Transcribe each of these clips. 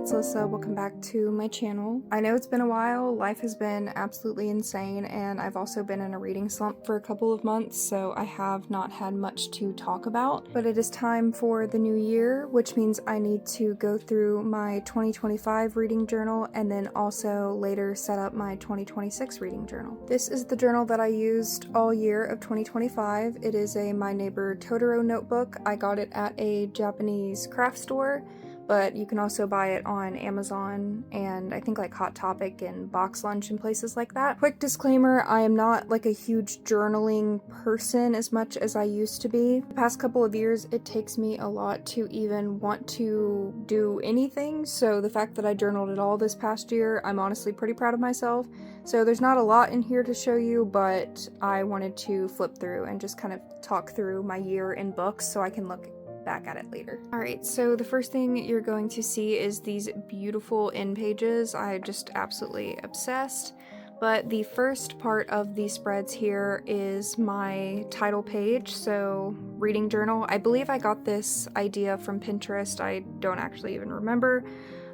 it's Alyssa. Welcome back to my channel. I know it's been a while, life has been absolutely insane, and I've also been in a reading slump for a couple of months, so I have not had much to talk about. But it is time for the new year, which means I need to go through my 2025 reading journal and then also later set up my 2026 reading journal. This is the journal that I used all year of 2025. It is a My Neighbor Totoro notebook. I got it at a Japanese craft store, but you can also buy it on Amazon and I think like Hot Topic and Box Lunch and places like that. Quick disclaimer, I am not like a huge journaling person as much as I used to be. The past couple of years, it takes me a lot to even want to do anything, so the fact that I journaled at all this past year, I'm honestly pretty proud of myself. So there's not a lot in here to show you, but I wanted to flip through and just kind of talk through my year in books so I can look back at it later. Alright, so the first thing you're going to see is these beautiful end pages. I'm just absolutely obsessed. But the first part of these spreads here is my title page, so reading journal. I believe I got this idea from Pinterest. I don't actually even remember.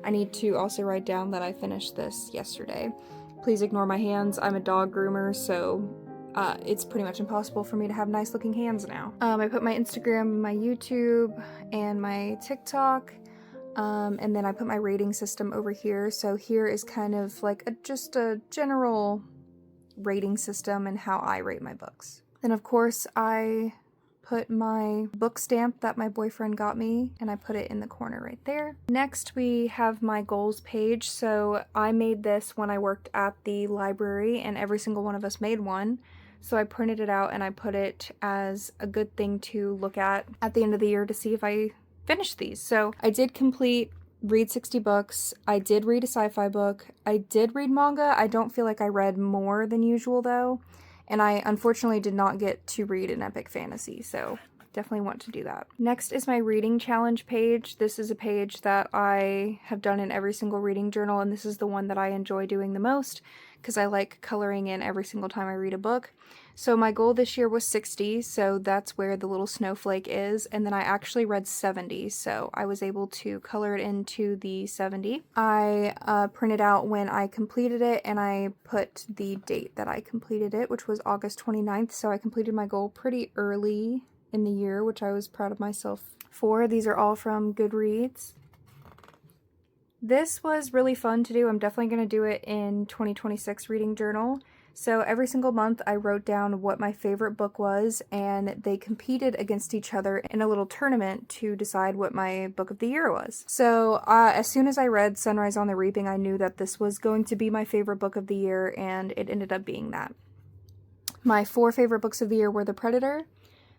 I need to also write down that I finished this yesterday. Please ignore my hands. I'm a dog groomer, so it's pretty much impossible for me to have nice looking hands now. I put my Instagram, my YouTube, and my TikTok, and then I put my rating system over here. So here is kind of like just a general rating system and how I rate my books. Then of course I put my book stamp that my boyfriend got me, and I put it in the corner right there. Next we have my goals page. So I made this when I worked at the library, and every single one of us made one. So I printed it out and I put it as a good thing to look at the end of the year to see if I finished these. So I did read 60 books. I did read a sci-fi book. I did read manga. I don't feel like I read more than usual though. And I unfortunately did not get to read an epic fantasy, so definitely want to do that. Next is my reading challenge page. This is a page that I have done in every single reading journal, and this is the one that I enjoy doing the most because I like coloring in every single time I read a book. So my goal this year was 60, so that's where the little snowflake is, and then I actually read 70, so I was able to color it into the 70. I printed out when I completed it, and I put the date that I completed it, which was August 29th, so I completed my goal pretty early in the year, which I was proud of myself for. These are all from Goodreads. This was really fun to do. I'm definitely going to do it in 2026 reading journal. So every single month I wrote down what my favorite book was, and they competed against each other in a little tournament to decide what my book of the year was. So as soon as I read Sunrise on the Reaping, I knew that this was going to be my favorite book of the year, and it ended up being that. My 4 favorite books of the year were The Predator,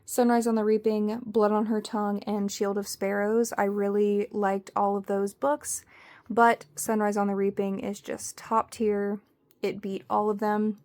Sunrise on the Reaping, Blood on Her Tongue, and Shield of Sparrows. I really liked all of those books, but Sunrise on the Reaping is just top tier. It beat all of them.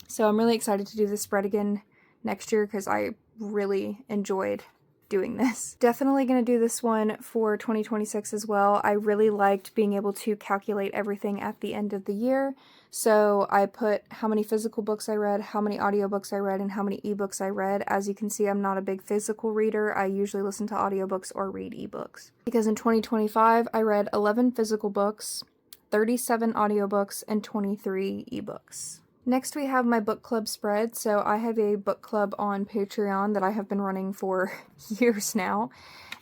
So I'm really excited to do this spread again next year because I really enjoyed doing this. Definitely going to do this one for 2026 as well. I really liked being able to calculate everything at the end of the year. So I put how many physical books I read, how many audiobooks I read, and how many ebooks I read. As you can see, I'm not a big physical reader. I usually listen to audiobooks or read ebooks. Because in 2025, I read 11 physical books, 37 audiobooks, and 23 ebooks. Next we have my book club spread. So I have a book club on Patreon that I have been running for years now,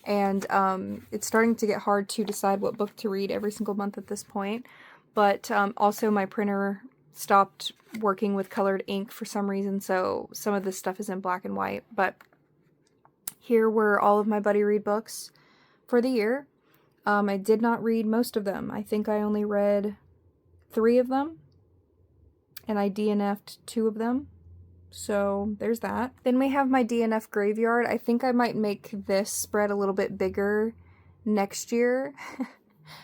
and it's starting to get hard to decide what book to read every single month at this point. But also my printer stopped working with colored ink for some reason, so some of this stuff is in black and white. But here were all of my buddy read books for the year. I did not read most of them. I think I only read 3 of them, and I DNF'd 2 of them. So there's that. Then we have my DNF graveyard. I think I might make this spread a little bit bigger next year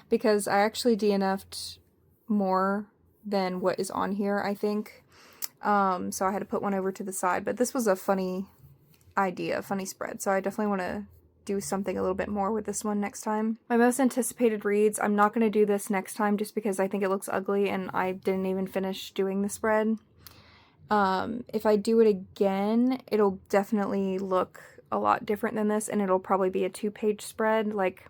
because I actually DNF'd more than what is on here, I think. So I had to put one over to the side, but this was a funny idea, funny spread. So I definitely want to do something a little bit more with this one next time. My most anticipated reads, I'm not going to do this next time just because I think it looks ugly and I didn't even finish doing the spread. If I do it again, it'll definitely look a lot different than this, and it'll probably be a 2-page spread. Like,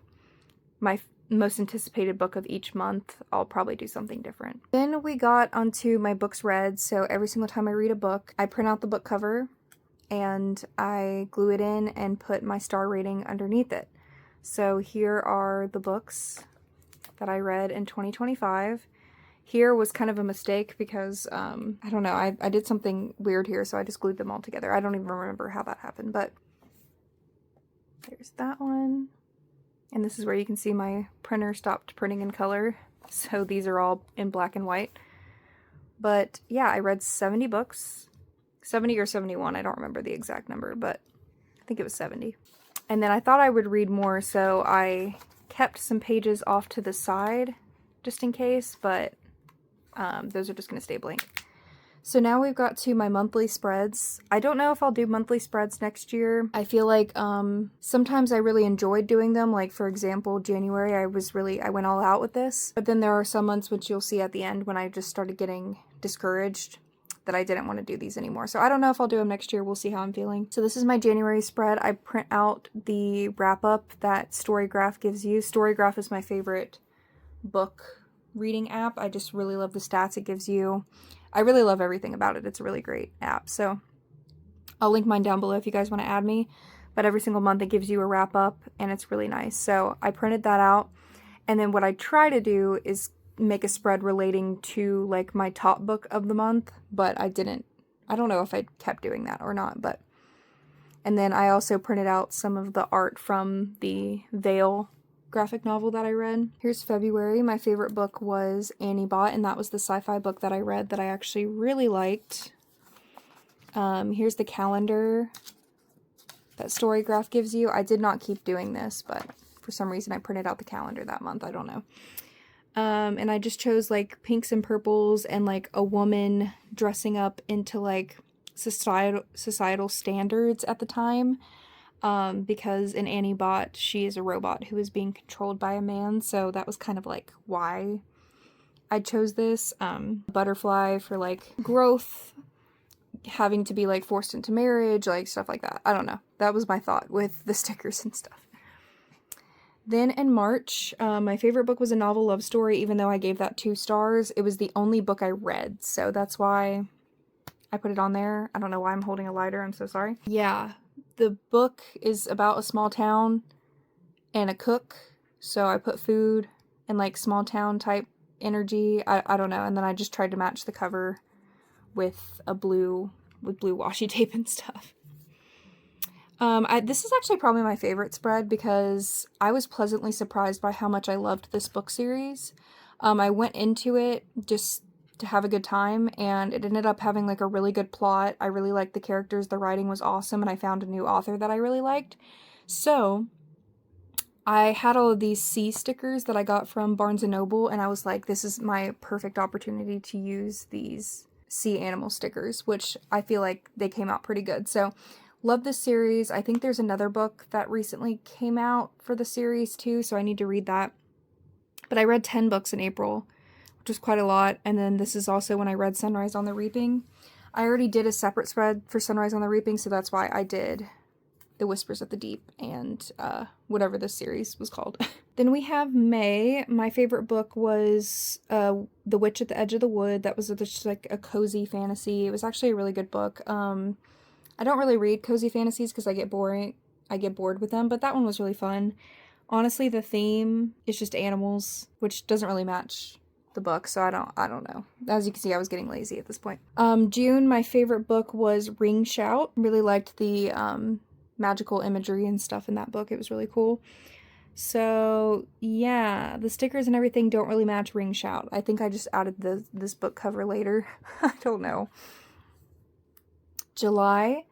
my most anticipated book of each month, I'll probably do something different. Then we got onto my books read, so every single time I read a book, I print out the book cover and I glue it in and put my star rating underneath it. So here are the books that I read in 2025. Here was kind of a mistake because, I don't know, I did something weird here, so I just glued them all together. I don't even remember how that happened, but there's that one. And this is where you can see my printer stopped printing in color, so these are all in black and white. But yeah, I read 70 books. 70 or 71, I don't remember the exact number, but I think it was 70. And then I thought I would read more, so I kept some pages off to the side just in case, but those are just going to stay blank. So now we've got to my monthly spreads. I don't know if I'll do monthly spreads next year. I feel like sometimes I really enjoyed doing them. Like, for example, January, I went all out with this. But then there are some months which you'll see at the end when I just started getting discouraged that I didn't want to do these anymore. So I don't know if I'll do them next year. We'll see how I'm feeling. So this is my January spread. I print out the wrap-up that Storygraph gives you. Storygraph is my favorite book reading app. I just really love the stats it gives you. I really love everything about it. It's a really great app. So I'll link mine down below if you guys want to add me. But every single month it gives you a wrap-up and it's really nice. So I printed that out. And then what I try to do is make a spread relating to like my top book of the month, but I didn't. I don't know if I kept doing that or not, but. And then I also printed out some of the art from the Fable graphic novel that I read. Here's February. My favorite book was Annie Bot, and that was the sci-fi book that I read that I actually really liked. Here's the calendar that Storygraph gives you. I did not keep doing this, but for some reason I printed out the calendar that month. I don't know. And I just chose like pinks and purples and like a woman dressing up into like societal standards at the time. Because in Annie Bot, she is a robot who is being controlled by a man, so that was kind of like why I chose this. Butterfly for like growth, having to be like forced into marriage, like stuff like that. I don't know. That was my thought with the stickers and stuff. Then in March, my favorite book was a novel love story, even though I gave that 2 stars. It was the only book I read, so that's why I put it on there. I don't know why I'm holding a lighter, I'm so sorry. Yeah, the book is about a small town and a cook, so I put food and like small town type energy. I don't know, and then I just tried to match the cover with blue washi tape and stuff. This is actually probably my favorite spread because I was pleasantly surprised by how much I loved this book series. I went into it just to have a good time, and it ended up having like a really good plot. I really liked the characters, the writing was awesome, and I found a new author that I really liked. So I had all of these sea stickers that I got from Barnes & Noble, and I was like, this is my perfect opportunity to use these sea animal stickers, which I feel like they came out pretty good. So love this series. I think there's another book that recently came out for the series too, so I need to read that. But I read 10 books in April, which is quite a lot, and then this is also when I read Sunrise on the Reaping. I already did a separate spread for Sunrise on the Reaping, so that's why I did The Whispers of the Deep and whatever this series was called. Then we have May. My favorite book was The Witch at the Edge of the Wood. That was just like a cozy fantasy. It was actually a really good book. I don't really read cozy fantasies because I get bored with them, but that one was really fun. Honestly, the theme is just animals, which doesn't really match the book, so I don't know. As you can see, I was getting lazy at this point. June, my favorite book was Ring Shout. Really liked the magical imagery and stuff in that book. It was really cool. So yeah, the stickers and everything don't really match Ring Shout. I think I just added this book cover later. I don't know. July,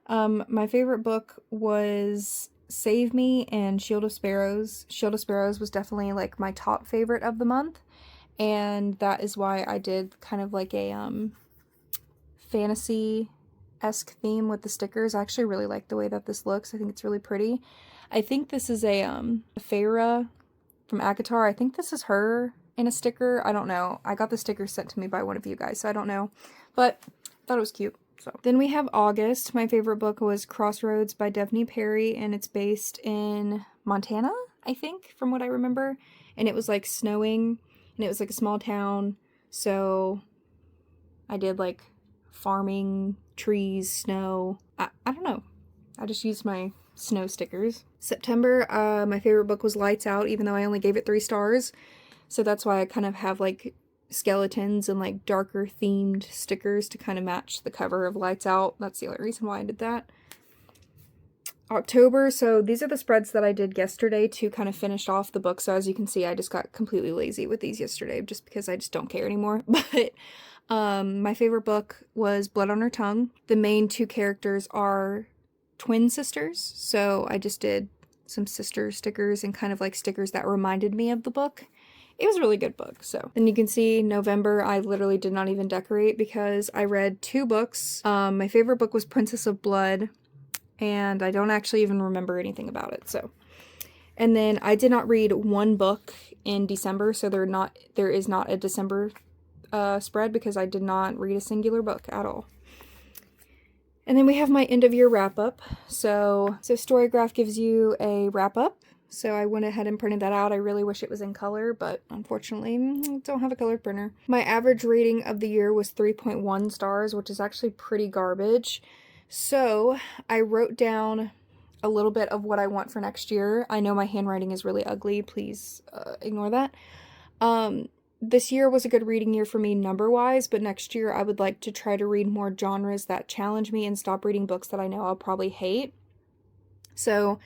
my favorite book was Save Me and Shield of Sparrows. Shield of Sparrows was definitely like my top favorite of the month, and that is why I did kind of like a fantasy-esque theme with the stickers. I actually really like the way that this looks. I think it's really pretty. I think this is a Feyre from ACOTAR. I think this is her in a sticker. I don't know. I got the sticker sent to me by one of you guys, so I don't know. But I thought it was cute. So then we have August. My favorite book was Crossroads by Devney Perry, and it's based in Montana, I think, from what I remember. And it was like snowing, and it was like a small town. So I did like farming, trees, snow. I don't know. I just used my snow stickers. September, my favorite book was Lights Out, even though I only gave it 3 stars. So that's why I kind of have like skeletons and like darker themed stickers to kind of match the cover of Lights Out. That's the only reason why I did that. October, so these are the spreads that I did yesterday to kind of finish off the book. So as you can see, I just got completely lazy with these yesterday just because I just don't care anymore. But my favorite book was Blood on Her Tongue. The main 2 characters are twin sisters, so I just did some sister stickers and kind of like stickers that reminded me of the book. It was a really good book. So then you can see November, I literally did not even decorate because I read 2 books. My favorite book was Princess of Blood, and I don't actually even remember anything about it. So, and then I did not read 1 book in December, so there is not a December spread because I did not read a singular book at all. And then we have my end of year wrap up. So Storygraph gives you a wrap up. So I went ahead and printed that out. I really wish it was in color, but unfortunately, I don't have a colored printer. My average rating of the year was 3.1 stars, which is actually pretty garbage. So I wrote down a little bit of what I want for next year. I know my handwriting is really ugly. Please ignore that. This year was a good reading year for me number-wise, but next year I would like to try to read more genres that challenge me and stop reading books that I know I'll probably hate. So,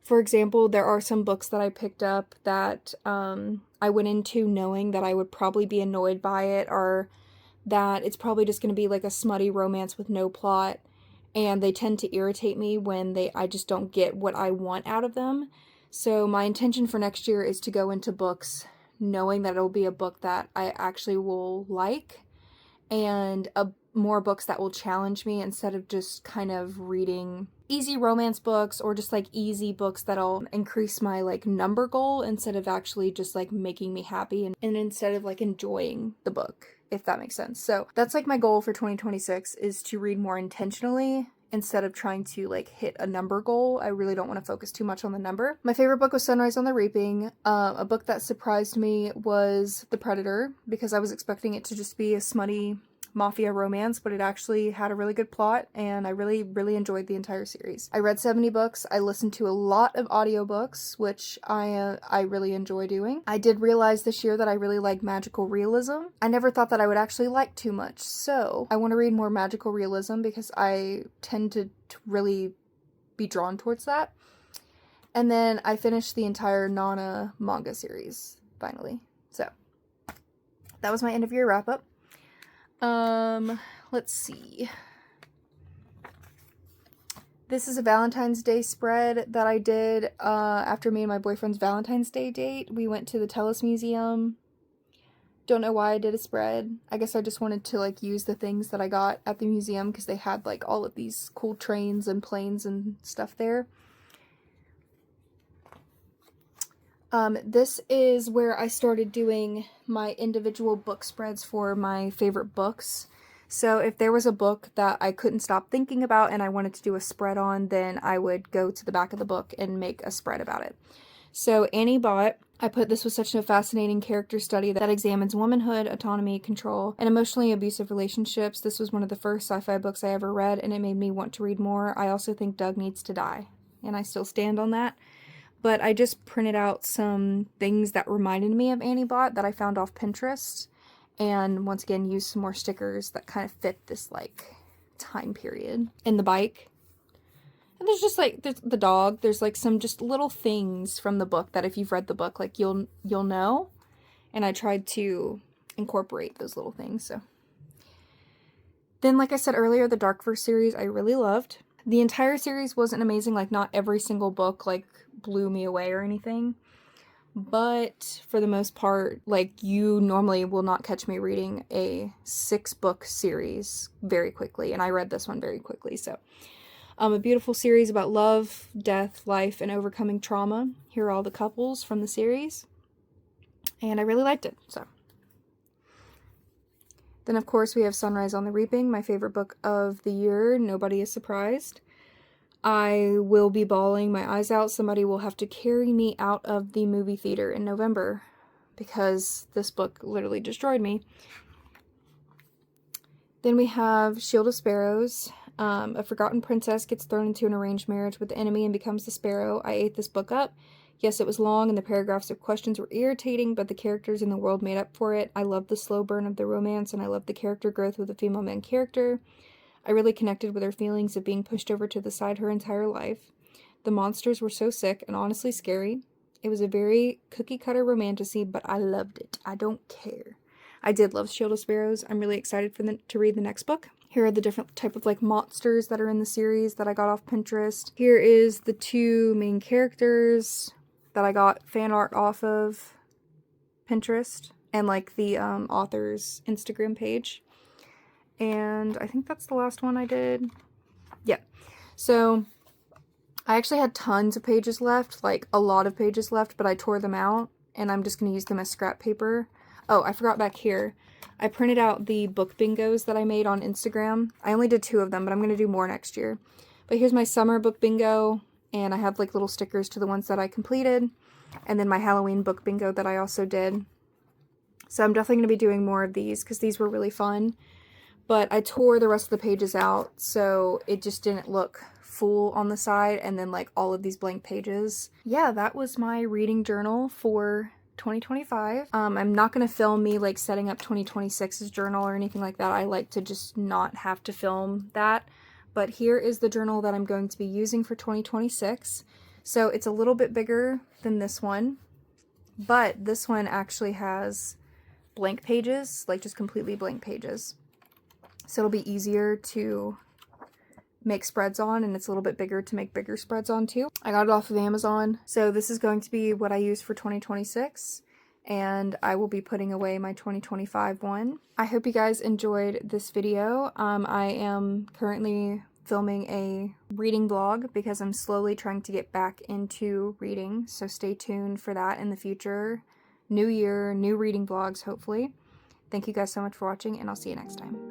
for example, there are some books that I picked up that I went into knowing that I would probably be annoyed by it, or that it's probably just going to be like a smutty romance with no plot, and they tend to irritate me when I just don't get what I want out of them. So my intention for next year is to go into books knowing that it'll be a book that I actually will like, and more books that will challenge me instead of just kind of reading easy romance books or just like easy books that'll increase my like number goal instead of actually just like making me happy and instead of like enjoying the book, if that makes sense. So that's like my goal for 2026 is to read more intentionally instead of trying to like hit a number goal. I really don't want to focus too much on the number. My favorite book was Sunrise on the Reaping. A book that surprised me was The Predator because I was expecting it to just be a smutty mafia romance, but it actually had a really good plot, and I really, really enjoyed the entire series. I read 70 books. I listened to a lot of audiobooks, which I really enjoy doing. I did realize this year that I really like magical realism. I never thought that I would actually like too much, so I want to read more magical realism because I tend to really be drawn towards that. And then I finished the entire Nana manga series, finally. So, that was my end of year wrap up. Let's see. This is a Valentine's Day spread that I did after me and my boyfriend's Valentine's Day date. We went to the Tellus Museum. Don't know why I did a spread. I guess I just wanted to like use the things that I got at the museum because they had like all of these cool trains and planes and stuff there. This is where I started doing my individual book spreads for my favorite books. So if there was a book that I couldn't stop thinking about and I wanted to do a spread on, then I would go to the back of the book and make a spread about it. So Annie Bot, I put this was such a fascinating character study that examines womanhood, autonomy, control, and emotionally abusive relationships. This was one of the first sci-fi books I ever read, and it made me want to read more. I also think Doug needs to die, and I still stand on that. But I just printed out some things that reminded me of Annie Bot that I found off Pinterest. And once again, used some more stickers that kind of fit this, like, time period. And the bike. And there's just, like, there's the dog. There's, like, some just little things from the book that if you've read the book, like, you'll know. And I tried to incorporate those little things, so. Then, like I said earlier, the Darkverse series I really loved. The entire series wasn't amazing. Like, not every single book, like, blew me away or anything, but for the most part, like, you normally will not catch me reading a 6-book series very quickly, and I read this one very quickly. So a beautiful series about love, death, life, and overcoming trauma. Here are all the couples from the series, and I really liked it. So Then, of course, we have Sunrise on the Reaping, my favorite book of the year. Nobody is surprised. I will be bawling my eyes out. Somebody will have to carry me out of the movie theater in November because this book literally destroyed me. Then we have Shield of Sparrows. A forgotten princess gets thrown into an arranged marriage with the enemy and becomes the sparrow. I ate this book up. Yes, it was long and the paragraphs of questions were irritating, but the characters in the world made up for it. I love the slow burn of the romance, and I love the character growth with the female main character. I really connected with her feelings of being pushed over to the side her entire life. The monsters were so sick and honestly scary. It was a very cookie-cutter romantasy, but I loved it. I don't care. I did love Shield of Sparrows. I'm really excited to read the next book. Here are the different type of like monsters that are in the series that I got off Pinterest. Here is the 2 main characters that I got fan art off of Pinterest and like the author's Instagram page. And I think that's the last one I did. Yeah. So I actually had tons of pages left, like a lot of pages left, but I tore them out and I'm just going to use them as scrap paper. Oh, I forgot back here. I printed out the book bingos that I made on Instagram. I only did 2 of them, but I'm going to do more next year. But here's my summer book bingo, and I have like little stickers to the ones that I completed, and then my Halloween book bingo that I also did. So I'm definitely going to be doing more of these because these were really fun. But I tore the rest of the pages out, so it just didn't look full on the side, and then like all of these blank pages. Yeah, that was my reading journal for 2025. I'm not going to film me like setting up 2026's journal or anything like that. I like to just not have to film that. But here is the journal that I'm going to be using for 2026. So it's a little bit bigger than this one, but this one actually has blank pages, like just completely blank pages. So it'll be easier to make spreads on, and it's a little bit bigger to make bigger spreads on too. I got it off of Amazon. So this is going to be what I use for 2026, and I will be putting away my 2025 one. I hope you guys enjoyed this video. I am currently filming a reading vlog because I'm slowly trying to get back into reading, so stay tuned for that in the future. New year, new reading vlogs, hopefully. Thank you guys so much for watching, and I'll see you next time.